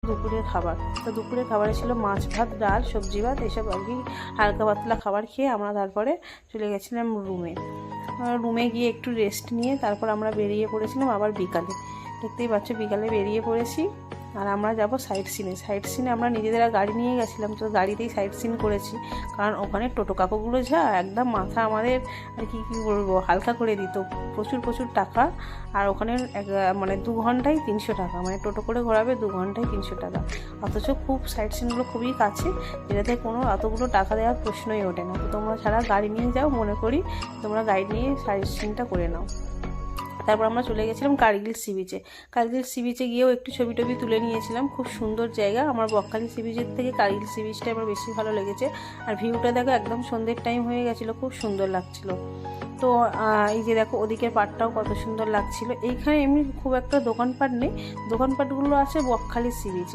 দুপুরের খাবার। তো দুপুরের খাবারে ছিল মাছ ভাত, ডাল, সবজি ভাত, এসব আর কি হালকা পাতলা খাবার খেয়ে আমরা তারপরে চলে গেছিলাম রুমে গিয়ে একটু রেস্ট নিয়ে তারপর আমরা বেরিয়ে পড়েছিলাম আবার বিকালে। দেখতেই পাচ্ছ বিকালে বেরিয়ে পড়েছি। আর আমরা যাব সাইট সিনে আমরা নিজেদের গাড়ি নিয়ে গেছিলাম, তো গাড়িতেই সাইট সিন করেছি। কারণ ওখানে টোটো কাকুগুলো যা একদম মাথা আমাদের আর কি বলবো হালকা করে দিত, প্রচুর টাকা। আর ওখানে মানে 2 ঘন্টায় 300 টাকা, মানে টোটো করে ঘোরাবে 2 ঘন্টায় 300 টাকা। অথচ খুব সাইট সিনগুলো খুবই কাছে, যেটাতে কোনো অতগুলো টাকা দেওয়ার প্রশ্নই ওঠে না। তো তোমরা ছাড়া গাড়ি নিয়ে যাও, মনে করি তোমরা গাড়ি নিয়ে সাইট সিনটা করে নাও। তারপর আমরা চলে গেছিলাম কার্গিল সি বিচে গিয়েও একটু ছবি টবি তুলে নিয়েছিলাম। খুব সুন্দর জায়গা। আমার বকখালি সি বিচের থেকে কার্গিল সি বিচটা আমার বেশি ভালো লেগেছে। আর ভিউটা দেখো একদম সন্ধ্যের টাইম হয়ে গেছিলো, খুব সুন্দর লাগছিল। তো এই যে দেখো ওদিকের পাড়টাও কত সুন্দর লাগছিল। এইখানে এমনি খুব একটা দোকানপাট নেই, দোকানপাটগুলো আছে বকখালি সি বিচে।